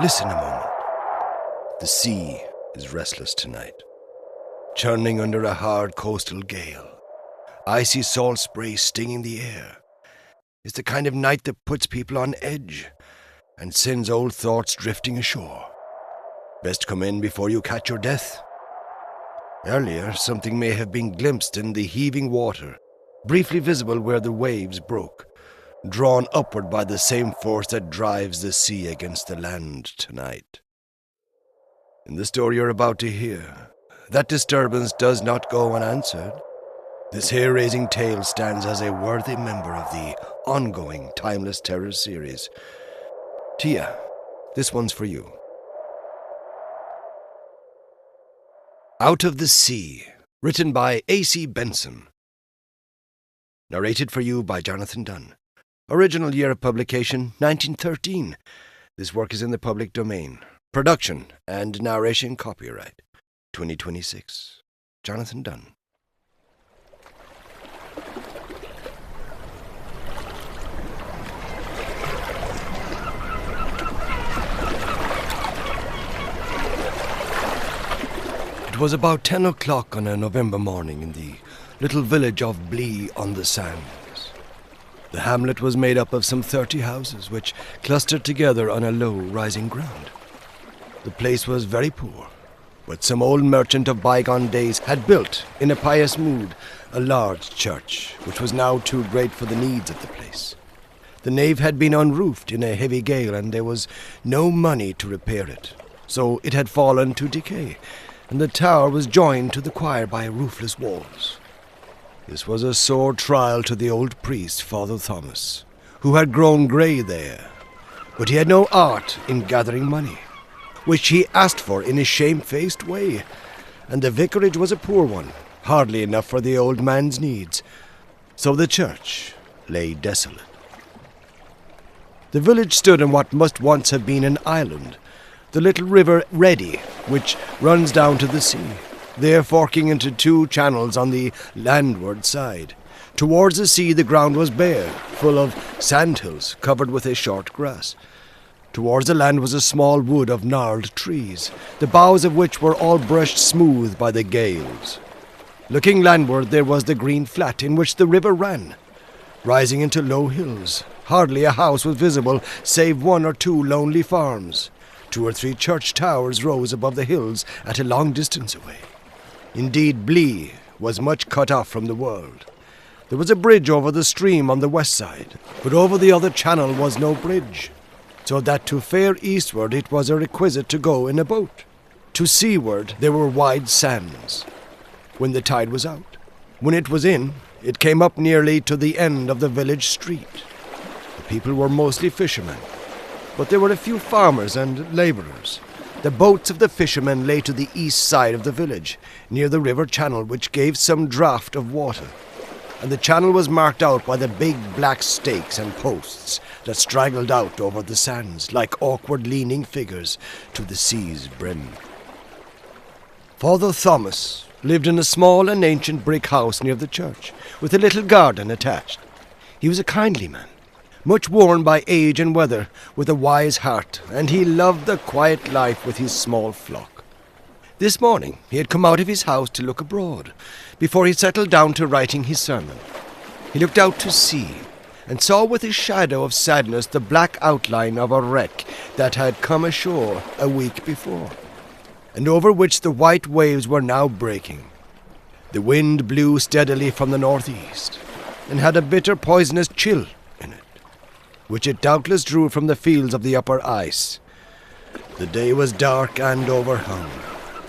Listen a moment. The sea is restless tonight, churning under a hard coastal gale. Icy salt spray stinging the air. It's the kind of night that puts people on edge and sends old thoughts drifting ashore. Best come in before you catch your death. Earlier, something may have been glimpsed in the heaving water, briefly visible where the waves broke, drawn upward by the same force that drives the sea against the land tonight. In the story you're about to hear, that disturbance does not go unanswered. This hair-raising tale stands as a worthy member of the ongoing Timeless Terror series. Tia, this one's for you. Out of the Sea, written by A.C. Benson. Narrated for you by Jonathan Dunne. Original year of publication, 1913. This work is in the public domain. Production and narration copyright, 2026. Jonathan Dunne. It was about 10 o'clock on a November morning in the little village of Blee on the Sands. The hamlet was made up of some 30 houses, which clustered together on a low, rising ground. The place was very poor, but some old merchant of bygone days had built, in a pious mood, a large church, which was now too great for the needs of the place. The nave had been unroofed in a heavy gale, and there was no money to repair it, so it had fallen to decay, and the tower was joined to the choir by roofless walls. This was a sore trial to the old priest, Father Thomas, who had grown grey there, but he had no art in gathering money, which he asked for in a shamefaced way, and the vicarage was a poor one, hardly enough for the old man's needs, so the church lay desolate. The village stood on what must once have been an island, the little river Ready, which runs down to the sea, there forking into two channels on the landward side. Towards the sea the ground was bare, full of sandhills covered with a short grass. Towards the land was a small wood of gnarled trees, the boughs of which were all brushed smooth by the gales. Looking landward there was the green flat in which the river ran, rising into low hills. Hardly a house was visible, save one or two lonely farms. 2 or 3 church towers rose above the hills at a long distance away. Indeed, Blee was much cut off from the world. There was a bridge over the stream on the west side, but over the other channel was no bridge, so that to fare eastward it was a requisite to go in a boat. To seaward there were wide sands, when the tide was out. When it was in, it came up nearly to the end of the village street. The people were mostly fishermen, but there were a few farmers and labourers. The boats of the fishermen lay to the east side of the village, near the river channel, which gave some draught of water, and the channel was marked out by the big black stakes and posts that straggled out over the sands like awkward leaning figures to the sea's brim. Father Thomas lived in a small and ancient brick house near the church, with a little garden attached. He was a kindly man, much worn by age and weather, with a wise heart, and he loved the quiet life with his small flock. This morning he had come out of his house to look abroad, before he settled down to writing his sermon. He looked out to sea, and saw with a shadow of sadness the black outline of a wreck that had come ashore a week before, and over which the white waves were now breaking. The wind blew steadily from the northeast, and had a bitter poisonous chill in it, which it doubtless drew from the fields of the upper ice. The day was dark and overhung,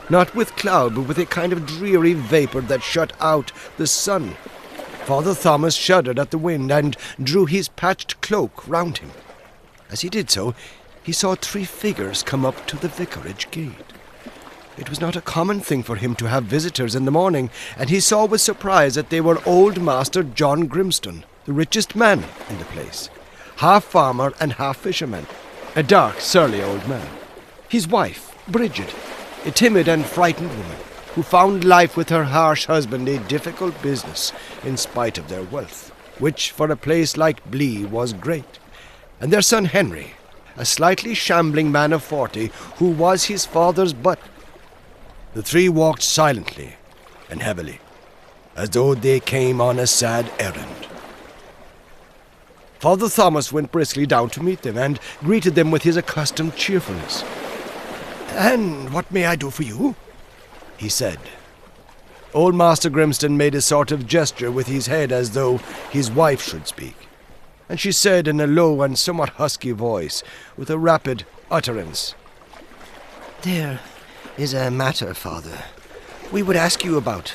not with cloud, but with a kind of dreary vapour that shut out the sun. Father Thomas shuddered at the wind and drew his patched cloak round him. As he did so, he saw 3 figures come up to the vicarage gate. It was not a common thing for him to have visitors in the morning, and he saw with surprise that they were old Master John Grimstone, the richest man in the place, half farmer and half fisherman, a dark, surly old man. His wife, Bridget, a timid and frightened woman, who found life with her harsh husband a difficult business in spite of their wealth, which for a place like Blee was great, and their son Henry, a slightly shambling man of 40 who was his father's butt. The three walked silently and heavily, as though they came on a sad errand. Father Thomas went briskly down to meet them and greeted them with his accustomed cheerfulness. "And what may I do for you?" he said. Old Master Grimston made a sort of gesture with his head as though his wife should speak, and she said in a low and somewhat husky voice, with a rapid utterance, "There is a matter, Father, we would ask you about.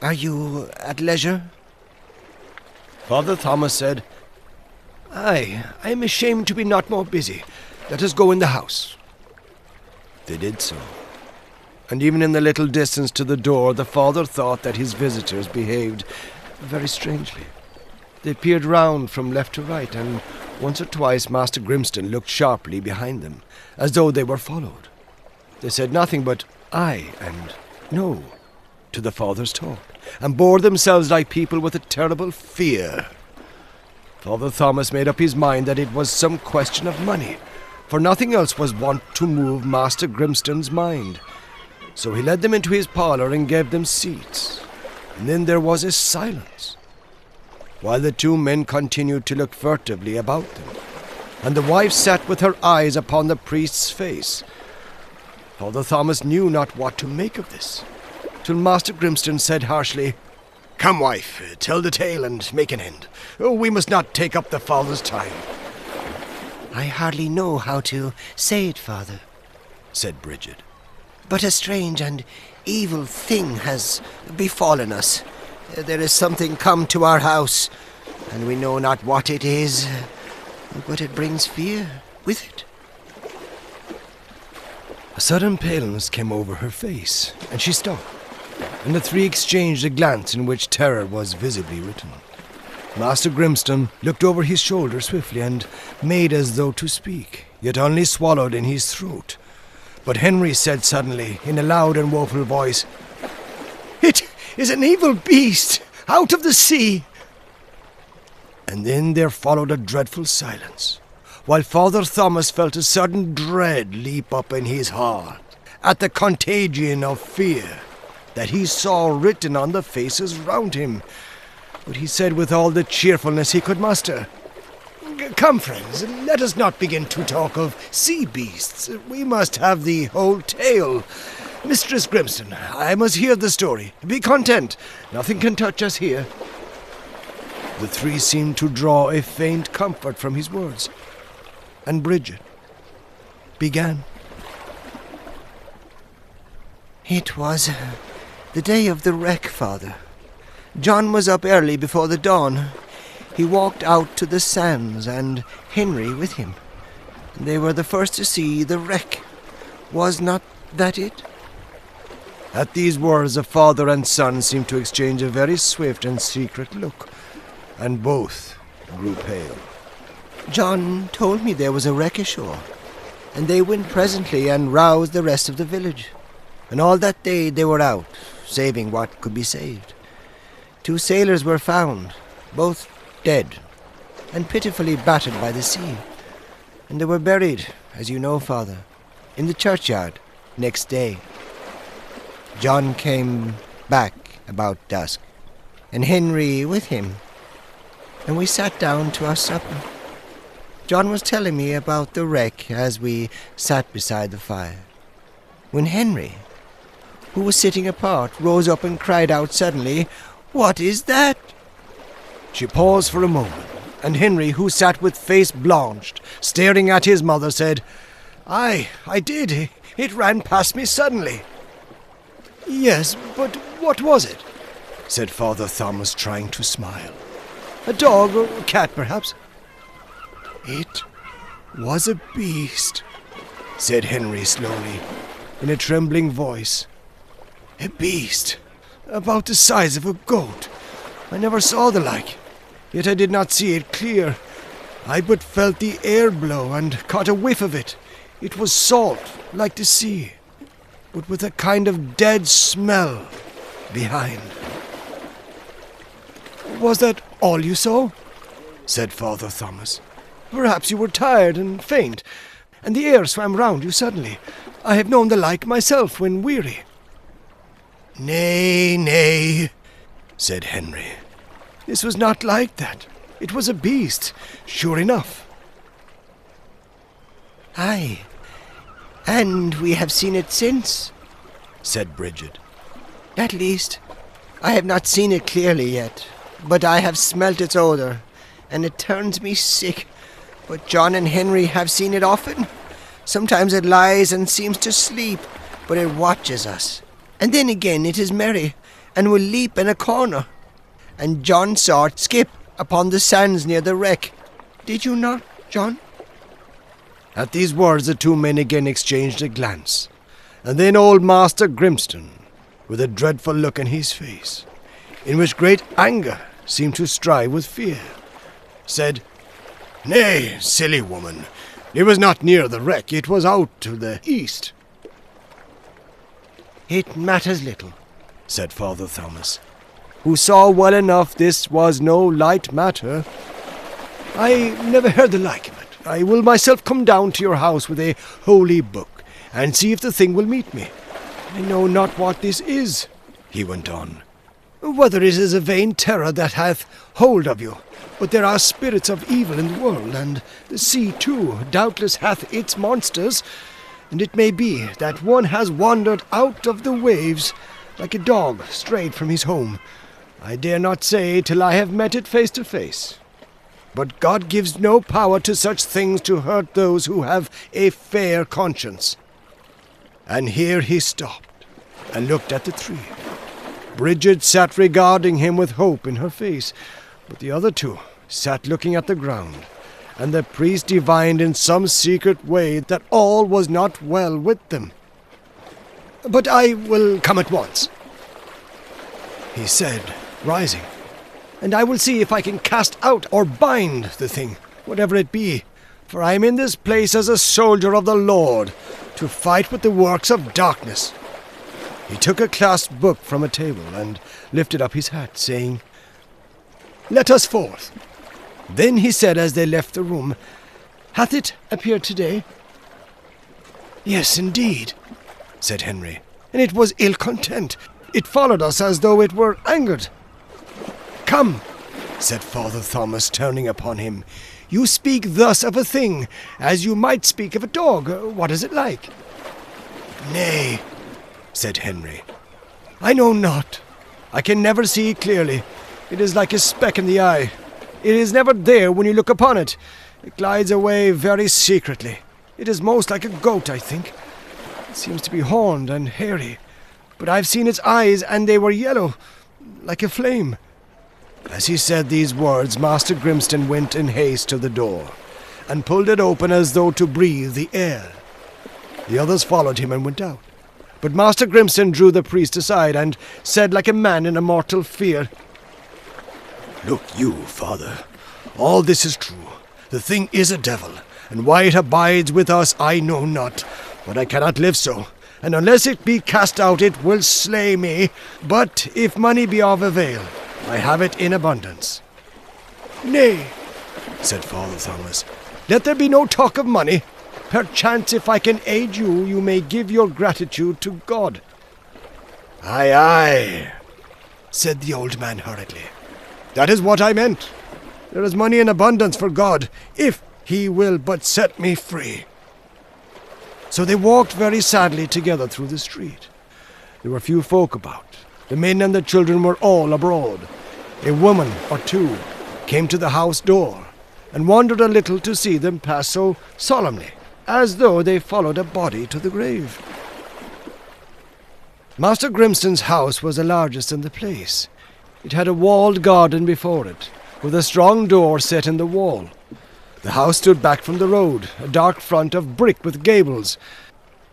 Are you at leisure?" Father Thomas said, "I am ashamed to be not more busy. Let us go in the house." They did so, and even in the little distance to the door, the father thought that his visitors behaved very strangely. They peered round from left to right, and once or twice Master Grimston looked sharply behind them, as though they were followed. They said nothing but "aye" and "no" to the father's talk, and bore themselves like people with a terrible fear. Father Thomas made up his mind that it was some question of money, for nothing else was wont to move Master Grimston's mind. So he led them into his parlour and gave them seats, and then there was a silence, while the two men continued to look furtively about them, and the wife sat with her eyes upon the priest's face. Father Thomas knew not what to make of this, till Master Grimston said harshly, "Come, wife, tell the tale and make an end. We must not take up the father's time." "I hardly know how to say it, Father," said Bridget. "But a strange and evil thing has befallen us. There is something come to our house, and we know not what it is, but it brings fear with it." A sudden paleness came over her face, and she stopped, and the three exchanged a glance in which terror was visibly written. Master Grimston looked over his shoulder swiftly and made as though to speak, yet only swallowed in his throat. But Henry said suddenly, in a loud and woeful voice, "It is an evil beast out of the sea." And then there followed a dreadful silence, while Father Thomas felt a sudden dread leap up in his heart at the contagion of fear that he saw written on the faces round him. But he said with all the cheerfulness he could muster, "Come, friends, let us not begin to talk of sea beasts. We must have the whole tale. Mistress Grimston, I must hear the story. Be content. Nothing can touch us here." The three seemed to draw a faint comfort from his words, and Bridget began. "It was the day of the wreck, Father. John was up early before the dawn. He walked out to the sands, and Henry with him. They were the first to see the wreck. Was not that it?" At these words, the father and son seemed to exchange a very swift and secret look, and both grew pale. "John told me there was a wreck ashore, and they went presently and roused the rest of the village. And all that day they were out, saving what could be saved. 2 sailors were found, both dead, and pitifully battered by the sea. And they were buried, as you know, Father, in the churchyard next day. John came back about dusk, and Henry with him, and we sat down to our supper. John was telling me about the wreck as we sat beside the fire, when Henry, who was sitting apart, rose up and cried out suddenly, 'What is that?' She paused for a moment, and Henry, who sat with face blanched, staring at his mother, said, I did. It ran past me suddenly." "Yes, but what was it?" said Father Thomas, trying to smile. "A dog or a cat, perhaps?" "It was a beast," said Henry slowly, in a trembling voice. "A beast, about the size of a goat. I never saw the like, yet I did not see it clear. I but felt the air blow and caught a whiff of it. It was salt, like the sea, but with a kind of dead smell behind." "Was that all you saw?" said Father Thomas. Perhaps you were tired and faint, and the air swam round you suddenly. I have known the like myself when weary." "Nay, nay," said Henry. "This was not like that. It was a beast, sure enough." "Aye, and we have seen it since," said Bridget. "At least, I have not seen it clearly yet, but I have smelt its odour, and it turns me sick. But John and Henry have seen it often. Sometimes it lies and seems to sleep, but it watches us. And then again it is merry, and will leap in a corner. And John saw it skip upon the sands near the wreck. Did you not, John?" At these words the two men again exchanged a glance, and then old Master Grimston, with a dreadful look in his face, in which great anger seemed to strive with fear, said, "Nay, silly woman, it was not near the wreck, it was out to the east." "It matters little," said Father Thomas, who saw well enough this was no light matter. "I never heard the like of it. I will myself come down to your house with a holy book, and see if the thing will meet me. I know not what this is," he went on, "whether it is a vain terror that hath hold of you, but there are spirits of evil in the world, and the sea, too, doubtless hath its monsters, and it may be that one has wandered out of the waves like a dog strayed from his home. I dare not say till I have met it face to face. But God gives no power to such things to hurt those who have a fair conscience." And here he stopped and looked at the tree. Bridget sat regarding him with hope in her face, but the other two sat looking at the ground, and the priest divined in some secret way that all was not well with them. "But I will come at once," he said, rising, "and I will see if I can cast out or bind the thing, whatever it be, for I am in this place as a soldier of the Lord, to fight with the works of darkness." He took a clasped book from a table and lifted up his hat, saying, "Let us forth." Then he said as they left the room, "Hath it appeared today?" "Yes, indeed," said Henry, "and it was ill content. It followed us as though it were angered." "Come," said Father Thomas, turning upon him, "you speak thus of a thing, as you might speak of a dog. What is it like?" "Nay," said Henry, "I know not. I can never see clearly. It is like a speck in the eye. It is never there when you look upon it. It glides away very secretly. It is most like a goat, I think. It seems to be horned and hairy, but I've seen its eyes, and they were yellow, like a flame." As he said these words, Master Grimston went in haste to the door, and pulled it open as though to breathe the air. The others followed him and went out. But Master Grimston drew the priest aside, and said like a man in a mortal fear, "Look you, Father, all this is true. The thing is a devil, and why it abides with us I know not, but I cannot live so, and unless it be cast out it will slay me. But if money be of avail, I have it in abundance." "Nay," said Father Thomas, "let there be no talk of money. Perchance if I can aid you, you may give your gratitude to God." "Aye, aye," said the old man hurriedly. "That is what I meant. There is money in abundance for God, if he will but set me free." So they walked very sadly together through the street. There were few folk about. The men and the children were all abroad. A woman or two came to the house door, and wondered a little to see them pass so solemnly, as though they followed a body to the grave. Master Grimston's house was the largest in the place. It had a walled garden before it, with a strong door set in the wall. The house stood back from the road, a dark front of brick with gables.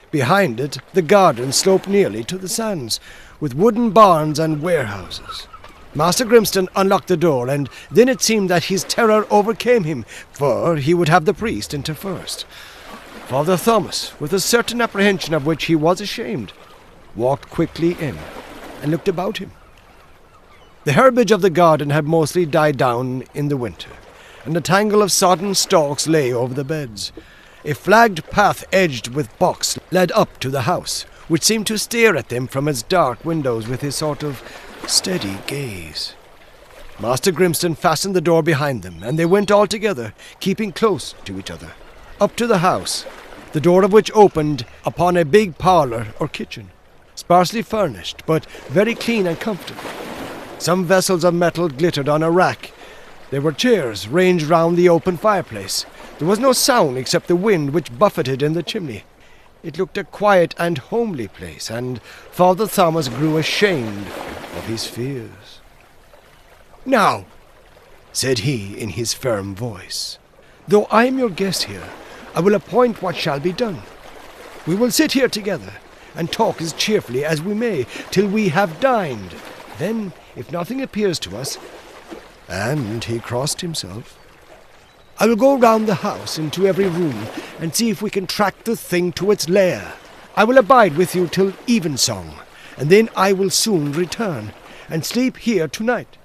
Behind it, the garden sloped nearly to the sands, with wooden barns and warehouses. Master Grimston unlocked the door, and then it seemed that his terror overcame him, for he would have the priest enter first. Father Thomas, with a certain apprehension of which he was ashamed, walked quickly in, and looked about him. The herbage of the garden had mostly died down in the winter, and a tangle of sodden stalks lay over the beds. A flagged path edged with box led up to the house, which seemed to stare at them from its dark windows with a sort of steady gaze. Master Grimston fastened the door behind them, and they went all together, keeping close to each other, up to the house, the door of which opened upon a big parlour or kitchen, sparsely furnished, but very clean and comfortable. Some vessels of metal glittered on a rack. There were chairs ranged round the open fireplace. There was no sound except the wind which buffeted in the chimney. It looked a quiet and homely place, and Father Thomas grew ashamed of his fears. "Now," said he in his firm voice, "though I am your guest here, I will appoint what shall be done. We will sit here together, and talk as cheerfully as we may, till we have dined. Then, if nothing appears to us," and he crossed himself, "I will go round the house into every room, and see if we can track the thing to its lair. I will abide with you till evensong, and then I will soon return, and sleep here tonight.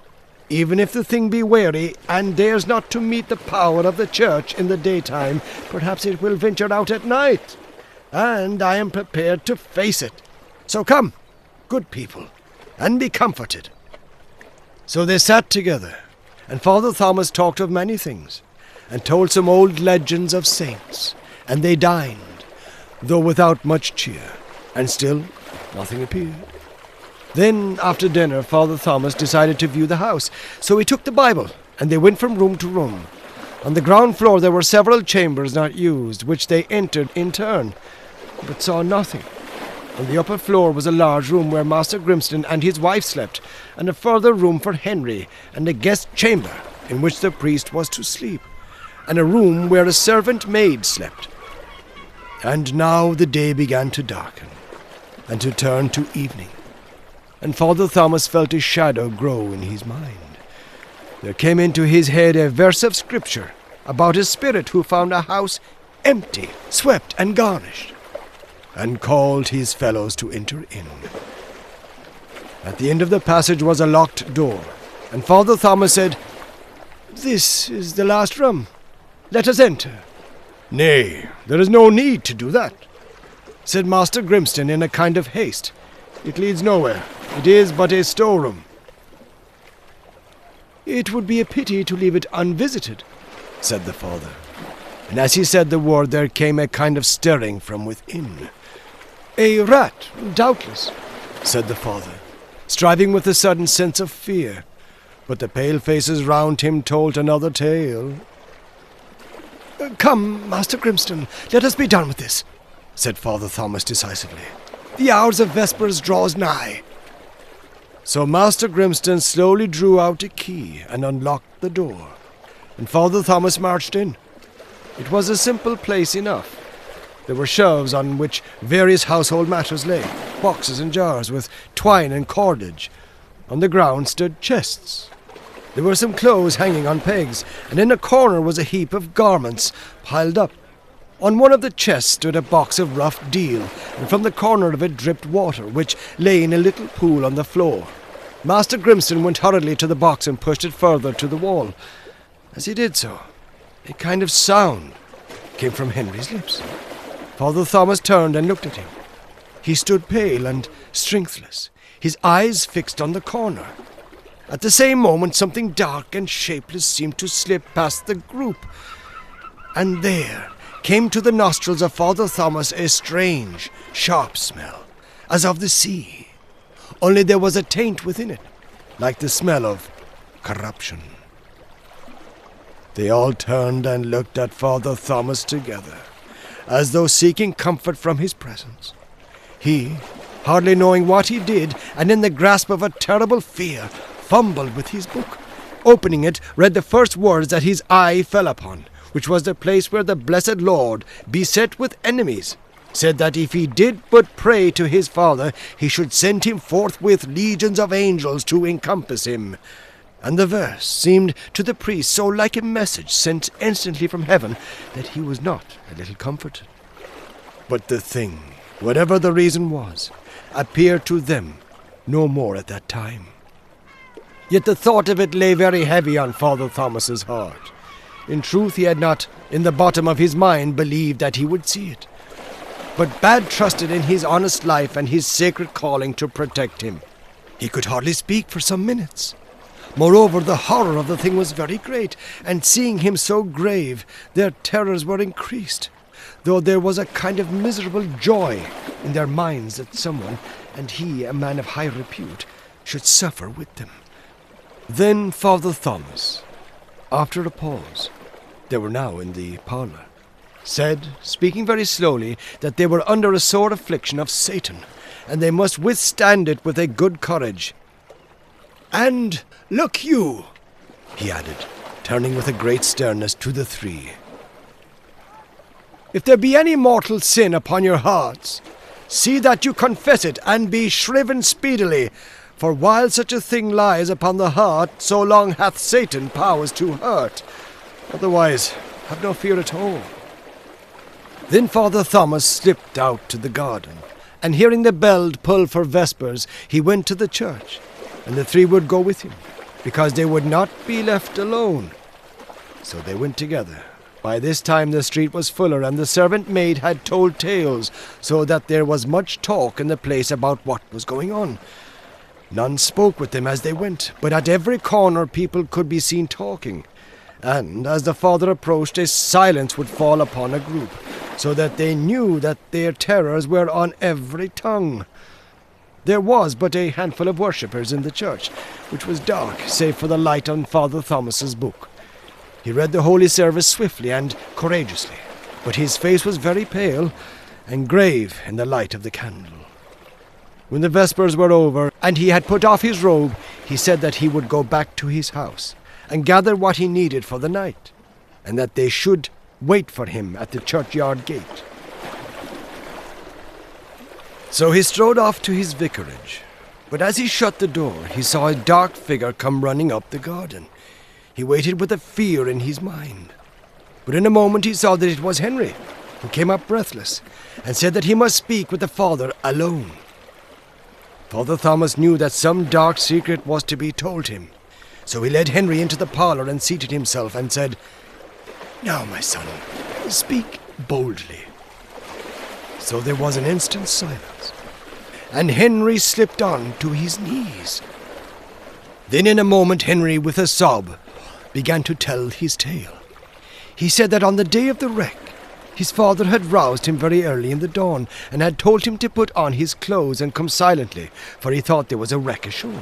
Even if the thing be wary, and dares not to meet the power of the church in the daytime, perhaps it will venture out at night, and I am prepared to face it. So come, good people, and be comforted." So they sat together, and Father Thomas talked of many things, and told some old legends of saints, and they dined, though without much cheer, and still nothing appeared. Then, after dinner, Father Thomas decided to view the house, so he took the Bible, and they went from room to room. On the ground floor there were several chambers not used, which they entered in turn, but saw nothing. On the upper floor was a large room where Master Grimston and his wife slept, and a further room for Henry, and a guest chamber in which the priest was to sleep, and a room where a servant maid slept. And now the day began to darken, and to turn to evening, and Father Thomas felt a shadow grow in his mind. There came into his head a verse of Scripture about a spirit who found a house empty, swept and garnished, and called his fellows to enter in. At the end of the passage was a locked door, and Father Thomas said, "This is the last room. Let us enter." "Nay, there is no need to do that," said Master Grimston in a kind of haste. "It leads nowhere. It is but a storeroom." "It would be a pity to leave it unvisited," said the father. And as he said the word, there came a kind of stirring from within. "A rat, doubtless," said the father, striving with a sudden sense of fear. But the pale faces round him told another tale. "Come, Master Grimston, let us be done with this," said Father Thomas decisively. "The hours of vespers draws nigh." So Master Grimston slowly drew out a key and unlocked the door, and Father Thomas marched in. It was a simple place enough. There were shelves on which various household matters lay, boxes and jars with twine and cordage. On the ground stood chests. There were some clothes hanging on pegs, and in a corner was a heap of garments piled up. On one of the chests stood a box of rough deal, and from the corner of it dripped water, which lay in a little pool on the floor. Master Grimston went hurriedly to the box and pushed it further to the wall. As he did so, a kind of sound came from Henry's lips. Father Thomas turned and looked at him. He stood pale and strengthless, his eyes fixed on the corner. At the same moment, something dark and shapeless seemed to slip past the group, and there came to the nostrils of Father Thomas a strange, sharp smell, as of the sea. Only there was a taint within it, like the smell of corruption. They all turned and looked at Father Thomas together, as though seeking comfort from his presence. He, hardly knowing what he did, and in the grasp of a terrible fear, fumbled with his book. Opening it, read the first words that his eye fell upon, which was the place where the blessed Lord, beset with enemies, said that if he did but pray to his Father, he should send him forthwith legions of angels to encompass him. And the verse seemed to the priest so like a message sent instantly from heaven that he was not a little comforted. But the thing, whatever the reason was, appeared to them no more at that time. Yet the thought of it lay very heavy on Father Thomas's heart. In truth, he had not, in the bottom of his mind, believed that he would see it. But Bad trusted in his honest life and his sacred calling to protect him. He could hardly speak for some minutes. Moreover, the horror of the thing was very great, and seeing him so grave, their terrors were increased, though there was a kind of miserable joy in their minds that someone, and he a man of high repute, should suffer with them. Then Father Thomas, after a pause, they were now in the parlour, said, speaking very slowly, that they were under a sore affliction of Satan, and they must withstand it with a good courage. And look you, he added, turning with a great sternness to the three, if there be any mortal sin upon your hearts, see that you confess it, and be shriven speedily, for while such a thing lies upon the heart, so long hath Satan powers to hurt. Otherwise, have no fear at all. Then Father Thomas slipped out to the garden, and hearing the bell pull for vespers, he went to the church, and the three would go with him, because they would not be left alone. So they went together. By this time the street was fuller, and the servant maid had told tales, so that there was much talk in the place about what was going on. None spoke with them as they went, but at every corner people could be seen talking, and as the father approached, a silence would fall upon a group, so that they knew that their terrors were on every tongue. There was but a handful of worshippers in the church, which was dark, save for the light on Father Thomas's book. He read the holy service swiftly and courageously, but his face was very pale and grave in the light of the candle. When the vespers were over, and he had put off his robe, he said that he would go back to his house, and gather what he needed for the night, and that they should wait for him at the churchyard gate. So he strode off to his vicarage, but as he shut the door, he saw a dark figure come running up the garden. He waited with a fear in his mind, but in a moment he saw that it was Henry, who came up breathless, and said that he must speak with the father alone. Father Thomas knew that some dark secret was to be told him, so he led Henry into the parlour and seated himself and said, "Now, my son, speak boldly." So there was an instant's silence, and Henry slipped on to his knees. Then in a moment Henry, with a sob, began to tell his tale. He said that on the day of the wreck, his father had roused him very early in the dawn, and had told him to put on his clothes and come silently, for he thought there was a wreck ashore.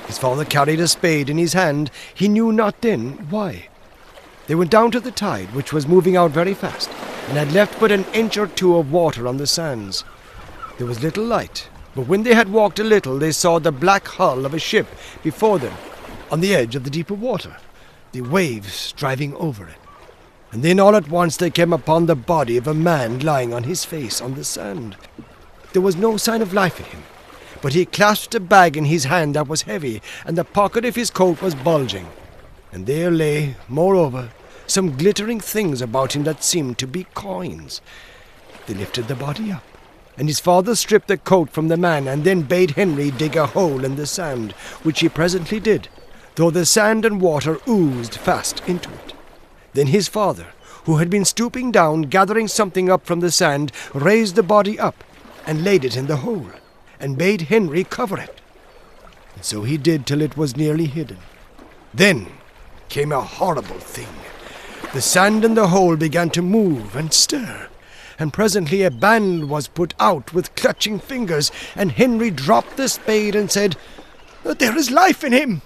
His father carried a spade in his hand, he knew not then why. They went down to the tide, which was moving out very fast, and had left but an inch or two of water on the sands. There was little light, but when they had walked a little, they saw the black hull of a ship before them, on the edge of the deeper water, the waves driving over it. And then all at once they came upon the body of a man lying on his face on the sand. There was no sign of life in him, but he clasped a bag in his hand that was heavy, and the pocket of his coat was bulging. And there lay, moreover, some glittering things about him that seemed to be coins. They lifted the body up, and his father stripped the coat from the man, and then bade Henry dig a hole in the sand, which he presently did, though the sand and water oozed fast into it. Then his father, who had been stooping down, gathering something up from the sand, raised the body up, and laid it in the hole, and bade Henry cover it. And so he did till it was nearly hidden. Then came a horrible thing. The sand in the hole began to move and stir, and presently a band was put out with clutching fingers, and Henry dropped the spade and said, "There is life in him."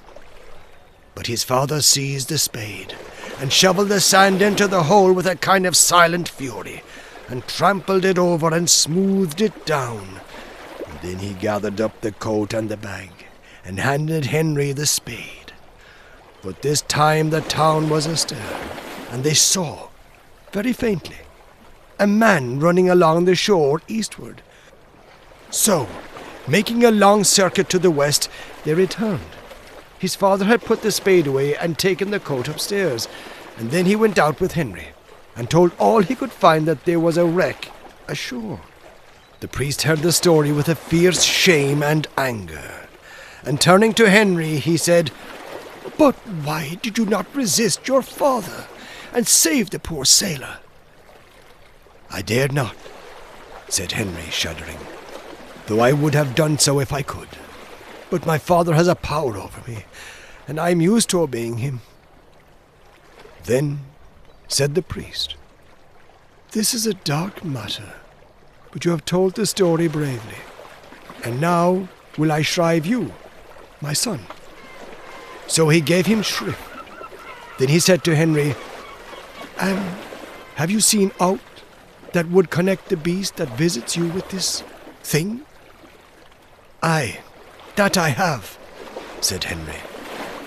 But his father seized the spade, and shoveled the sand into the hole with a kind of silent fury, and trampled it over and smoothed it down. And then he gathered up the coat and the bag, and handed Henry the spade. But this time the town was astir, and they saw, very faintly, a man running along the shore eastward. So, making a long circuit to the west, they returned. His father had put the spade away and taken the coat upstairs, and then he went out with Henry, and told all he could find that there was a wreck ashore. The priest heard the story with a fierce shame and anger, and turning to Henry, he said, "But why did you not resist your father, and save the poor sailor." "I dared not," said Henry, shuddering, "though I would have done so if I could. But my father has a power over me, and I am used to obeying him." Then said the priest, "This is a dark matter, but you have told the story bravely, and now will I shrive you, my son." So he gave him shrift. Then he said to Henry, "Have you seen aught that would connect the beast that visits you with this thing?" "Aye, that I have," said Henry,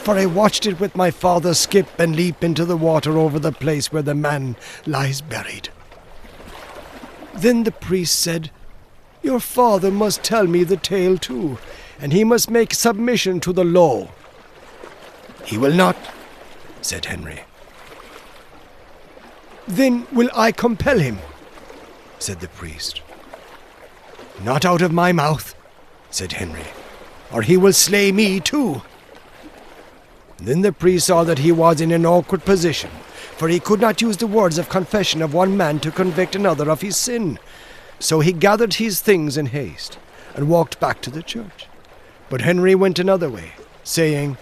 "for I watched it with my father skip and leap into the water over the place where the man lies buried." Then the priest said, "Your father must tell me the tale too, and he must make submission to the law." "He will not," said Henry. "Then will I compel him," said the priest. "Not out of my mouth," said Henry, "or he will slay me too." Then the priest saw that he was in an awkward position, for he could not use the words of confession of one man to convict another of his sin. So he gathered his things in haste and walked back to the church. But Henry went another way, saying,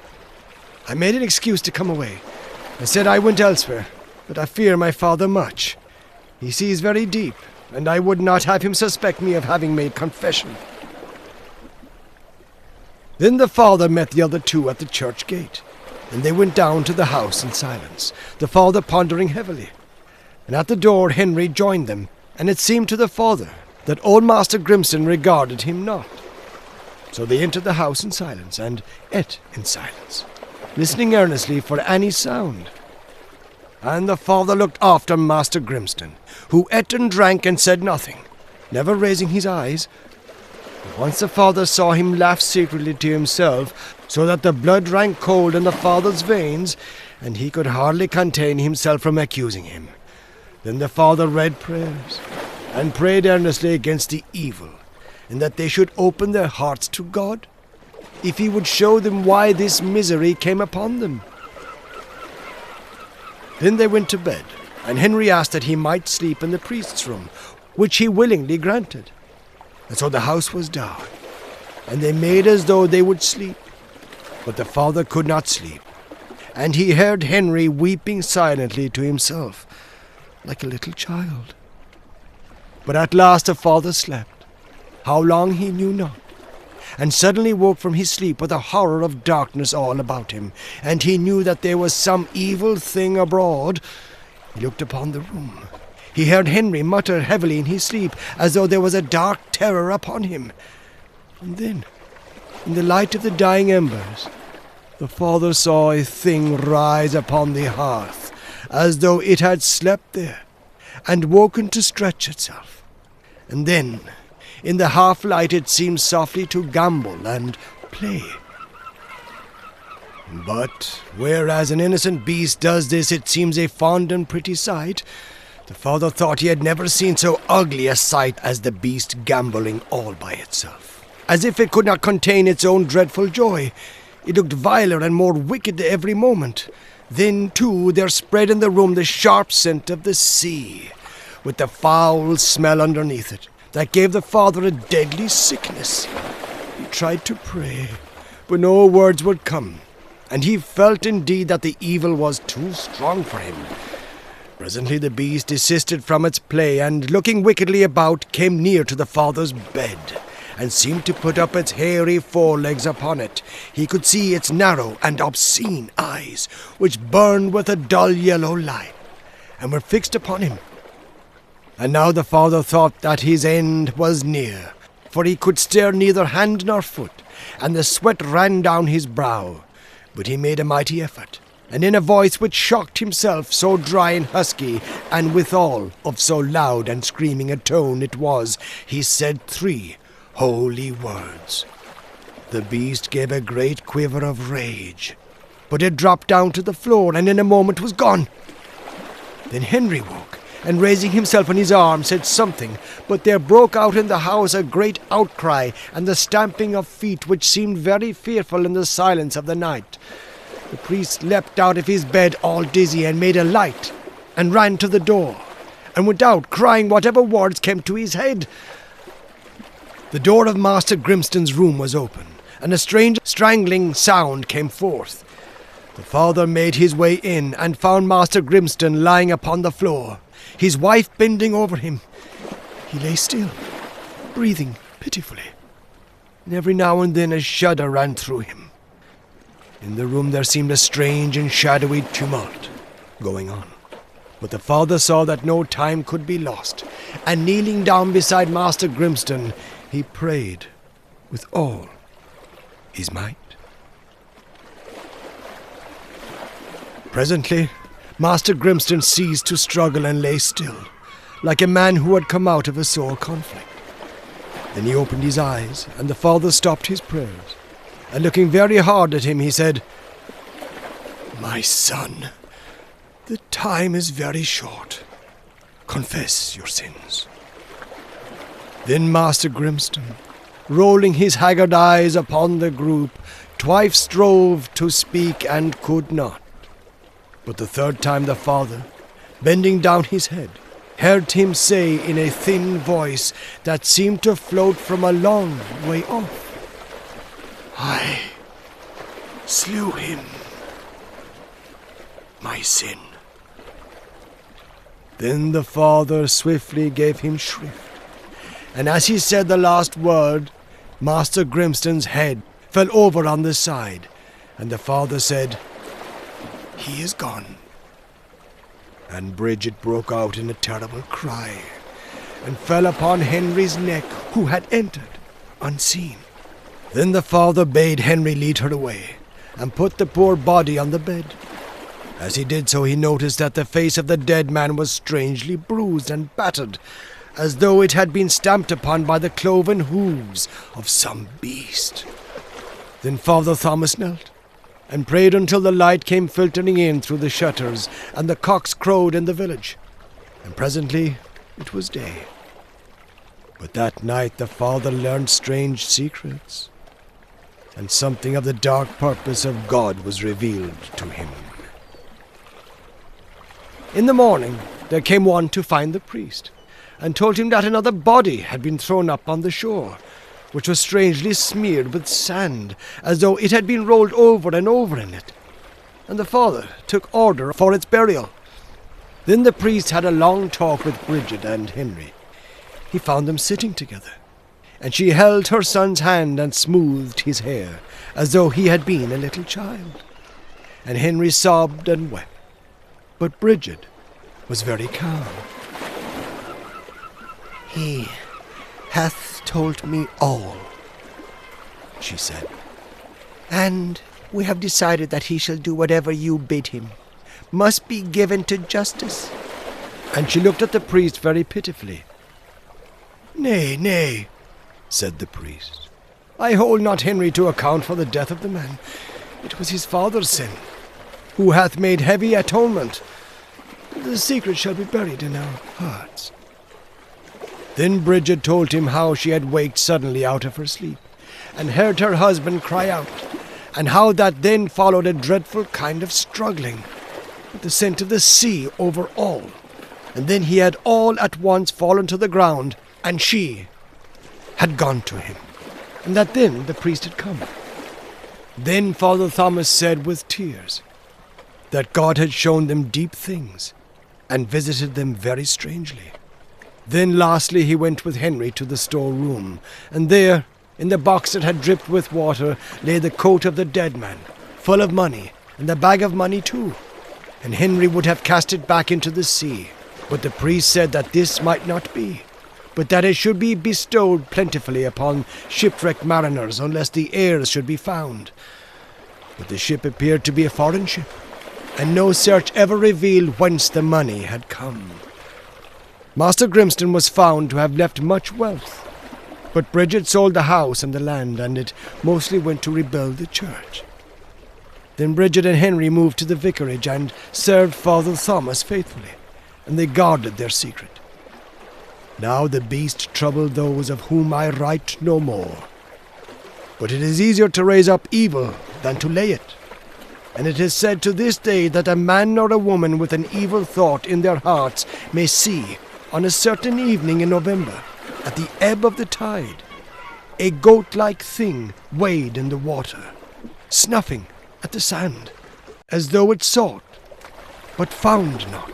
"I made an excuse to come away. I said I went elsewhere, but I fear my father much. He sees very deep, and I would not have him suspect me of having made confession." Then the father met the other two at the church gate, and they went down to the house in silence, the father pondering heavily. And at the door Henry joined them, and it seemed to the father that old Master Grimston regarded him not. So they entered the house in silence, and ate in silence, listening earnestly for any sound. And the father looked after Master Grimston, who ate and drank and said nothing, never raising his eyes. But once the father saw him laugh secretly to himself, so that the blood ran cold in the father's veins, and he could hardly contain himself from accusing him. Then the father read prayers, and prayed earnestly against the evil, and that they should open their hearts to God, if he would show them why this misery came upon them. Then they went to bed, and Henry asked that he might sleep in the priest's room, which he willingly granted. And so the house was dark, and they made as though they would sleep. But the father could not sleep, and he heard Henry weeping silently to himself, like a little child. But at last the father slept, how long he knew not, and suddenly woke from his sleep with a horror of darkness all about him, and he knew that there was some evil thing abroad. He looked upon the room. He heard Henry mutter heavily in his sleep, as though there was a dark terror upon him. And then, in the light of the dying embers, the father saw a thing rise upon the hearth, as though it had slept there, and woken to stretch itself. And then, in the half-light, it seemed softly to gambol and play. But, whereas an innocent beast does this, it seems a fond and pretty sight. The father thought he had never seen so ugly a sight as the beast gambolling all by itself, as if it could not contain its own dreadful joy. It looked viler and more wicked every moment. Then, too, there spread in the room the sharp scent of the sea, with the foul smell underneath it, that gave the father a deadly sickness. He tried to pray, but no words would come, and he felt indeed that the evil was too strong for him. Presently the beast desisted from its play, and looking wickedly about, came near to the father's bed, and seemed to put up its hairy forelegs upon it. He could see its narrow and obscene eyes, which burned with a dull yellow light, and were fixed upon him. And now the father thought that his end was near, for he could stir neither hand nor foot, and the sweat ran down his brow. But he made a mighty effort, and in a voice which shocked himself, so dry and husky, and withal of so loud and screaming a tone it was, he said 3 holy words. The beast gave a great quiver of rage, but it dropped down to the floor, and in a moment was gone. Then Henry woke, and raising himself on his arm, said something, but there broke out in the house a great outcry, and the stamping of feet, which seemed very fearful in the silence of the night. The priest leapt out of his bed all dizzy, and made a light, and ran to the door, and went out crying whatever words came to his head. The door of Master Grimston's room was open, and a strange strangling sound came forth. The father made his way in and found Master Grimston lying upon the floor, his wife bending over him. He lay still, breathing pitifully, and every now and then a shudder ran through him. In the room there seemed a strange and shadowy tumult going on. But the father saw that no time could be lost, and kneeling down beside Master Grimston, he prayed with all his might. Presently, Master Grimston ceased to struggle and lay still, like a man who had come out of a sore conflict. Then he opened his eyes, and the father stopped his prayers, and looking very hard at him, he said, "My son, the time is very short. Confess your sins." Then Master Grimston, rolling his haggard eyes upon the group, twice strove to speak and could not. But the third time the father, bending down his head, heard him say in a thin voice that seemed to float from a long way off, "I slew him. My sin." Then the father swiftly gave him shrift, and as he said the last word, Master Grimston's head fell over on the side, and the father said, "He is gone." And Bridget broke out in a terrible cry, and fell upon Henry's neck, who had entered unseen. Then the father bade Henry lead her away, and put the poor body on the bed. As he did so, he noticed that the face of the dead man was strangely bruised and battered, as though it had been stamped upon by the cloven hooves of some beast. Then Father Thomas knelt, and prayed until the light came filtering in through the shutters, and the cocks crowed in the village, and presently it was day. But that night the father learned strange secrets, and something of the dark purpose of God was revealed to him. In the morning there came one to find the priest, and told him that another body had been thrown up on the shore, which was strangely smeared with sand, as though it had been rolled over and over in it. And the father took order for its burial. Then the priest had a long talk with Bridget and Henry. He found them sitting together, and she held her son's hand and smoothed his hair, as though he had been a little child. And Henry sobbed and wept, but Bridget was very calm. "He hath told me all," she said, "and we have decided that he shall do whatever you bid him, must be given to justice." And she looked at the priest very pitifully. "Nay, nay," said the priest. "I hold not Henry to account for the death of the man. It was his father's sin, who hath made heavy atonement. The secret shall be buried in our hearts." Then Bridget told him how she had waked suddenly out of her sleep, and heard her husband cry out, and how that then followed a dreadful kind of struggling, with the scent of the sea over all, and then he had all at once fallen to the ground, and she had gone to him, and that then the priest had come. Then Father Thomas said with tears that God had shown them deep things, and visited them very strangely. Then lastly he went with Henry to the storeroom, and there, in the box that had dripped with water, lay the coat of the dead man, full of money, and the bag of money too. And Henry would have cast it back into the sea, but the priest said that this might not be, but that it should be bestowed plentifully upon shipwrecked mariners, unless the heirs should be found. But the ship appeared to be a foreign ship, and no search ever revealed whence the money had come. Master Grimston was found to have left much wealth, but Bridget sold the house and the land, and it mostly went to rebuild the church. Then Bridget and Henry moved to the vicarage and served Father Thomas faithfully, and they guarded their secret. Now the beast troubled those of whom I write no more. But it is easier to raise up evil than to lay it. and it is said to this day that a man or a woman with an evil thought in their hearts may see, on a certain evening in November, at the ebb of the tide, a goat-like thing wade in the water, snuffing at the sand, as though it sought, but found not.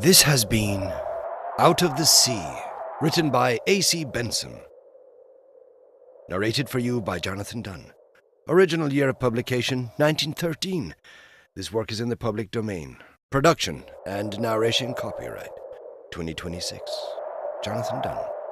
This has been Out of the Sea, written by A.C. Benson. Narrated for you by Jonathan Dunne. Original year of publication, 1913. This work is in the public domain. Production and narration copyright, 2026. Jonathan Dunne.